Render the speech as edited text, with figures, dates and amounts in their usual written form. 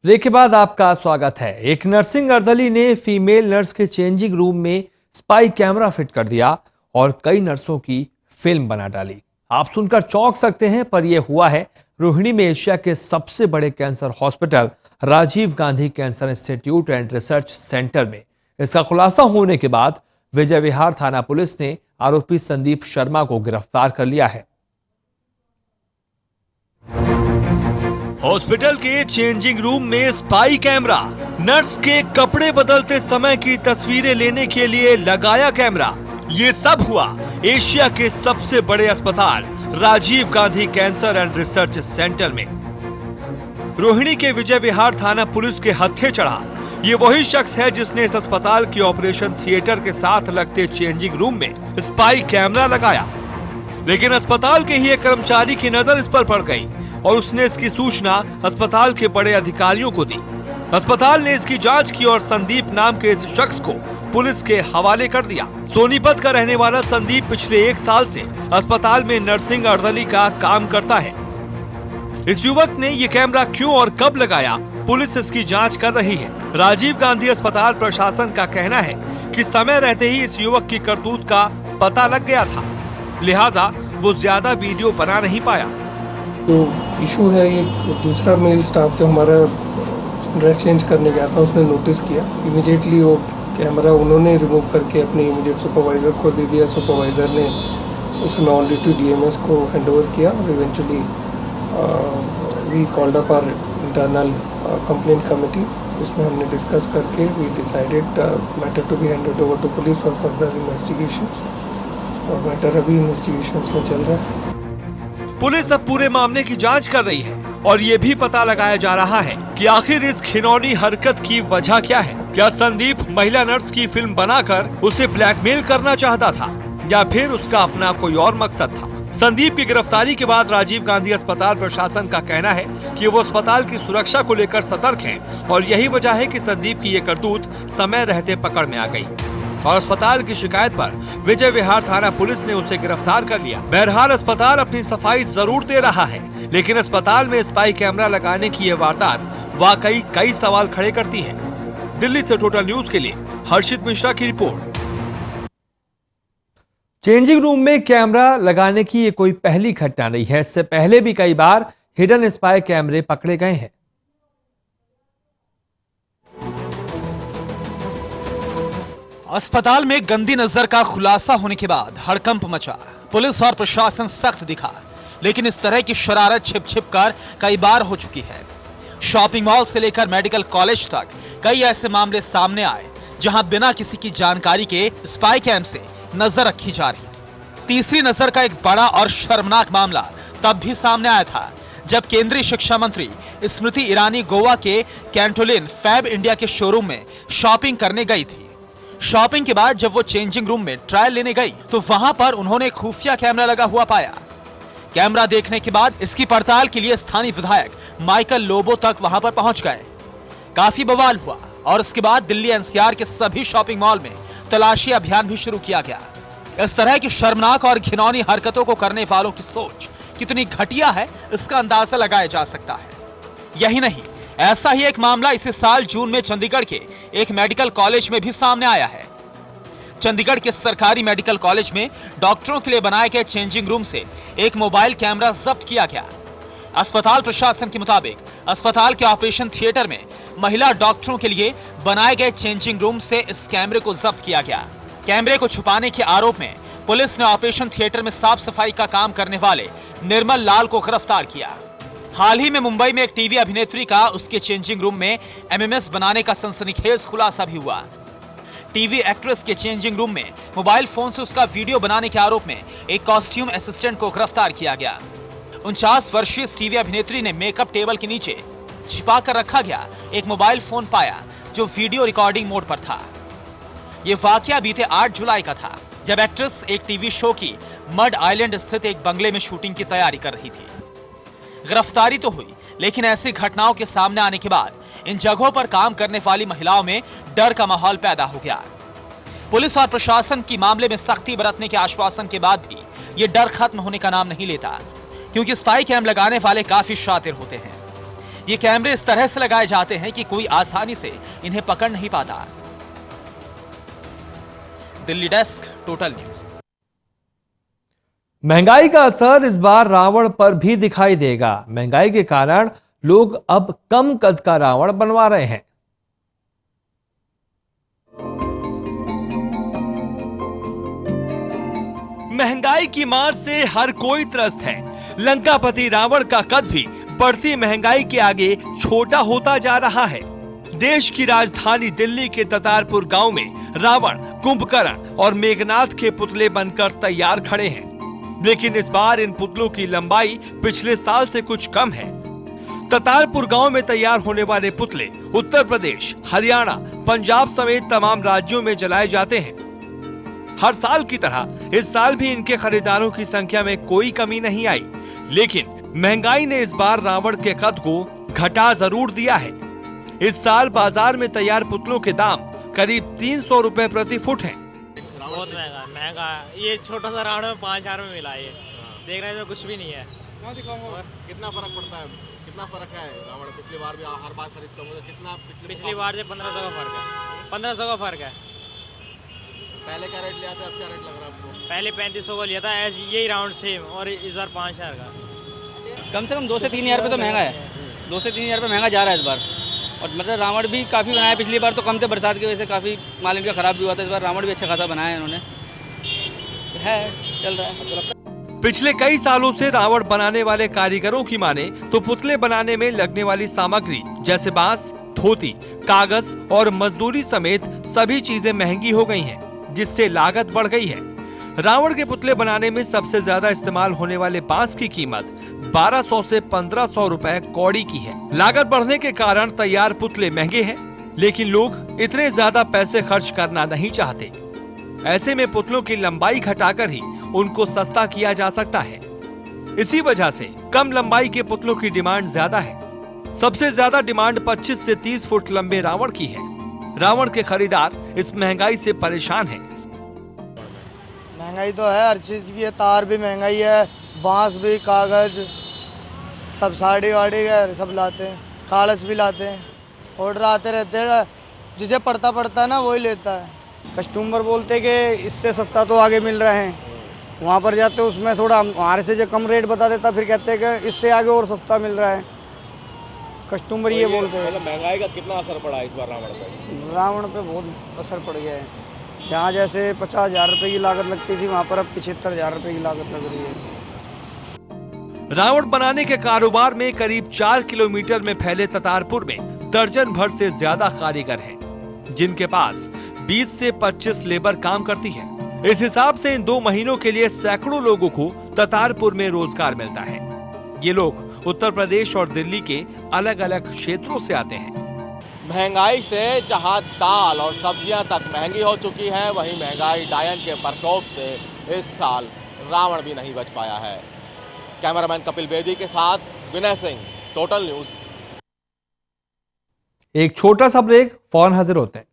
Break के बाद आपका स्वागत है। एक नर्सिंग अर्दली ने फीमेल नर्स के चेंजिंग रूम में स्पाई कैमरा फिट कर दिया और कई नर्सों की फिल्म बना डाली। आप सुनकर चौंक सकते हैं, पर यह हुआ है रोहिणी में एशिया के सबसे बड़े cancer hospital Rajiv Gandhi cancer institute and research centre में। इसका खुलासा होने के बाद विजय विहार थाना पुलिस ने आरोपी संदीप शर्मा को गिरफ्तार कर लिया है। हॉस्पिटल के चेंजिंग रूम में स्पाई कैमरा, नर्स के कपड़े बदलते समय की तस्वीरें लेने के लिए लगाया कैमरा। ये सब हुआ एशिया के सबसे बड़े अस्पताल Rajiv Gandhi cancer and research centre में। रोहिणी के विजय विहार थाना पुलिस के हत्थे चढ़ा ये वही शख्स है जिसने इस अस्पताल के ऑपरेशन थिएटर के साथ लगते चेंजिंग रूम में स्पाई कैमरा लगाया। लेकिन अस्पताल के ही एक कर्मचारी की नजर इस पर पड़ गई और उसने इसकी सूचना अस्पताल के बड़े अधिकारियों को दी। अस्पताल ने इसकी जांच की और संदीप नाम के इस शख्स को पुलिस के हवाले कर दिया। सोनीपत का रहने वाला संदीप पिछले 1 साल से अस्पताल में नर्सिंग अर्दली का काम करता है। इस युवक ने ये कैमरा क्यों और कब लगाया, पुलिस इसकी जांच कर रही है। राजीव गांधी अस्पताल प्रशासन का कहना है कि समय रहते ही इस युवक की करतूत का पता लग गया था, लिहाजा वो ज्यादा वीडियो बना नहीं पाया। जो इशू है, ये दूसरा मेल स्टाफ जो हमारा ड्रेस चेंज करने गया था उसने नोटिस किया। इमीडिएटली वो कैमरा उन्होंने रिमूव करके अपने इमीडिएट सुपरवाइजर को दे दिया। सुपरवाइजर ने उसमें ऑन ड्यूटी डीएमएस को हैंडओवर किया और eventually we called up our internal complaint committee. उसमें हमने डिस्कस करके we decided matter to be handed over to police for further investigations और मैटर अभी इन्वेस्टिगेशंस में चल रहा है। पुलिस अब पूरे मामले की जांच कर रही है और ये भी पता लगाया जा रहा है कि आखिर इस घिनौनी हरकत की वजह क्या है। क्या संदीप महिला नर्स की फिल्म बनाकर उसे ब्लैकमेल करना चाहता था या फिर उसका अपना कोई और मकसद था। संदीप की गिरफ्तारी के बाद राजीव गांधी अस्पताल प्रशासन का कहना है कि वो अस्पताल की सुरक्षा को लेकर सतर्क है और यही वजह है कि संदीप की ये करतूत समय रहते पकड़ में आ गई और अस्पताल की शिकायत पर विजय विहार थाना पुलिस ने उसे गिरफ्तार कर लिया। बहरहाल अस्पताल अपनी सफाई जरूर दे रहा है, लेकिन अस्पताल में स्पाई कैमरा लगाने की ये वारदात वाकई कई सवाल खड़े करती है। दिल्ली से टोटल न्यूज के लिए हर्षित मिश्रा की रिपोर्ट। चेंजिंग रूम में कैमरा लगाने की ये कोई पहली घटना नहीं है। इससे पहले भी कई बार हिडन स्पाई कैमरे पकड़े गए हैं। अस्पताल में गंदी नजर का खुलासा होने के बाद हड़कंप मचा। पुलिस और प्रशासन सख्त दिखा, लेकिन इस तरह की शरारत छिप छिप कर कई बार हो चुकी है। शॉपिंग मॉल से लेकर मेडिकल कॉलेज तक कई ऐसे मामले सामने आए जहां बिना किसी की जानकारी के स्पाई कैम से नजर रखी जा रही। तीसरी नजर का एक बड़ा और शर्मनाक मामला तब भी सामने आया था जब केंद्रीय शिक्षा मंत्री स्मृति ईरानी गोवा के कैंटोलिन फैब इंडिया के शोरूम में शॉपिंग करने गई थी। शॉपिंग के बाद जब वो चेंजिंग रूम में ट्रायल लेने गई तो वहां पर उन्होंने खुफिया कैमरा लगा हुआ पाया। कैमरा देखने के बाद इसकी पड़ताल के लिए स्थानीय विधायक माइकल लोबो तक वहां पर पहुंच गए। काफी बवाल हुआ और उसके बाद दिल्ली एनसीआर के सभी शॉपिंग मॉल में तलाशी अभियान भी शुरू किया गया। इस तरह की शर्मनाक और घिनौनी हरकतों को करने वालों की सोच कितनी घटिया है, इसका अंदाजा लगाया जा सकता है। यही नहीं, ऐसा ही एक मामला इसी साल जून में चंडीगढ़ के एक मेडिकल कॉलेज में भी सामने आया है। चंडीगढ़ के सरकारी मेडिकल कॉलेज में डॉक्टरों के लिए बनाए गए चेंजिंग रूम से एक मोबाइल कैमरा जब्त किया गया। अस्पताल प्रशासन के मुताबिक अस्पताल के ऑपरेशन थिएटर में महिला डॉक्टरों के लिए बनाए गए चेंजिंग रूम से इस कैमरे को जब्त किया गया। कैमरे को छुपाने के आरोप में पुलिस ने ऑपरेशन थिएटर में साफ सफाई का काम करने वाले निर्मल लाल को गिरफ्तार किया। हाल ही में मुंबई में एक टीवी अभिनेत्री का उसके चेंजिंग रूम में एमएमएस बनाने का सनसनीखेज खुलासा भी हुआ। टीवी एक्ट्रेस के चेंजिंग रूम में मोबाइल फोन से उसका वीडियो बनाने के आरोप में एक कॉस्ट्यूम असिस्टेंट को गिरफ्तार किया गया। 49 वर्षीय टीवी अभिनेत्री ने मेकअप टेबल के नीचे छिपा कर रखा गया एक मोबाइल फोन पाया जो वीडियो रिकॉर्डिंग मोड पर था। यह वाकया बीते 8 जुलाई का था जब एक्ट्रेस एक टीवी शो की मड आइलैंड स्थित एक बंगले में शूटिंग की तैयारी कर रही थी। गिरफ्तारी तो हुई, लेकिन ऐसी घटनाओं के सामने आने के बाद इन जगहों पर काम करने वाली महिलाओं में डर का माहौल पैदा हो गया। पुलिस और प्रशासन की मामले में सख्ती बरतने के आश्वासन के बाद भी ये डर खत्म होने का नाम नहीं लेता, क्योंकि स्पाई कैम लगाने वाले काफी शातिर होते हैं। ये कैमरे इस तरह से लगाए जाते हैं कि कोई आसानी से इन्हें पकड़ नहीं पाता। Delhi desk, total news. महंगाई का असर इस बार रावण पर भी दिखाई देगा। महंगाई के कारण लोग अब कम कद का रावण बनवा रहे हैं। महंगाई की मार से हर कोई त्रस्त है। लंकापति रावण का कद भी बढ़ती महंगाई के आगे छोटा होता जा रहा है। देश की राजधानी दिल्ली के दतारपुर गांव में रावण, कुंभकर्ण और मेघनाथ के पुतले बनकर तैयार खड़े हैं, लेकिन इस बार इन पुतलों की लंबाई पिछले साल से कुछ कम है। दतारपुर गांव में तैयार होने वाले पुतले उत्तर प्रदेश, हरियाणा, पंजाब समेत तमाम राज्यों में जलाए जाते हैं। हर साल की तरह इस साल भी इनके खरीदारों की संख्या में कोई कमी नहीं आई, लेकिन महंगाई ने इस बार रावण के कद को घटा जरूर दिया है। इस साल बाजार में तैयार पुतलों के दाम करीब 300 रुपए प्रति फुट हैं। बहुत महंगा ये छोटा सा रावण में 5,000 में मिला। ये देख रहे हैं तो कुछ भी नहीं है। कितना फर्क पड़ता है? कितना फर्क है रावण? पिछली बार भी हर बार खरीदता हूँ, कितना पिछली बार से 1500 का फर्क है। 1500 का फर्क है। पहले क्या रेट लिया था, अब क्या रेट लग रहा है आपको? पहले 3500 का लिया था यही राउंड सेम, और इस बार 5,000 का। कम से कम 2 से 3 हज़ार रुपये तो महंगा है। 2 से 3 हज़ार रुपये महंगा जा रहा है इस बार। और मतलब रावण भी काफ़ी बनाया। पिछली बार तो कम थे, बरसात की वजह से काफ़ी माल इनका खराब भी हुआ था। इस बार रावण भी अच्छा खासा बनाया है इन्होंने। है, चल रहा है। पिछले कई सालों से रावण बनाने वाले कारीगरों की माने तो पुतले बनाने में लगने वाली सामग्री जैसे बांस, धोती, कागज और मजदूरी समेत सभी चीजें महंगी हो गई हैं, जिससे लागत बढ़ गई है। रावण के पुतले बनाने में सबसे ज्यादा इस्तेमाल होने वाले बांस की कीमत 1200 से 1500 रुपए कौड़ी की है। लागत बढ़ने के कारण तैयार पुतले महंगे हैं, लेकिन लोग इतने ज्यादा पैसे खर्च करना नहीं चाहते। ऐसे में पुतलों की लंबाई घटाकर ही उनको सस्ता किया जा सकता है। इसी वजह से कम लंबाई के पुतलों की डिमांड ज्यादा है। सबसे ज्यादा डिमांड 25 से 30 फुट लंबे रावण की है। रावण के खरीदार इस महंगाई से परेशान हैं। महंगाई तो है, हर चीज की है। तार भी महंगाई है, बांस भी, कागज, सब साड़ी वाड़ी है, सब लाते हैं। कागज भी लाते हैं। ऑर्डर आते रहते हैं, जिसे पड़ता है ना वही लेता है। कस्टमर बोलते कि इससे सस्ता तो आगे मिल रहे हैं, वहाँ पर जाते उसमें थोड़ा हमारे से जो कम रेट बता देता, फिर कहते हैं कि इससे आगे और सस्ता मिल रहा है। कस्टमर ये बोलते हैं। महंगाई का कितना असर पड़ा इस बार रावण पे? रावण पे बहुत असर पड़ गया है। जहाँ जैसे 50,000 रुपए की लागत लगती थी, वहाँ पर अब 75,000 रुपए की लागत लग रही है। रावण बनाने के कारोबार में करीब 4 किलोमीटर में फैले दतारपुर में दर्जन भर से ज्यादा कारीगर हैं, जिनके पास 20 से 25 लेबर काम करती है। इस हिसाब से इन 2 महीनों के लिए सैकड़ों लोगों को दतारपुर में रोजगार मिलता है। ये लोग उत्तर प्रदेश और दिल्ली के अलग अलग क्षेत्रों से आते हैं। महंगाई से जहां दाल और सब्जियां तक महंगी हो चुकी है, वहीं महंगाई डायन के प्रकोप से इस साल रावण भी नहीं बच पाया है। कैमरामैन कपिल बेदी के साथ विनय सिंह, टोटल न्यूज। एक छोटा सा ब्रेक, फौरन हाजिर होते हैं।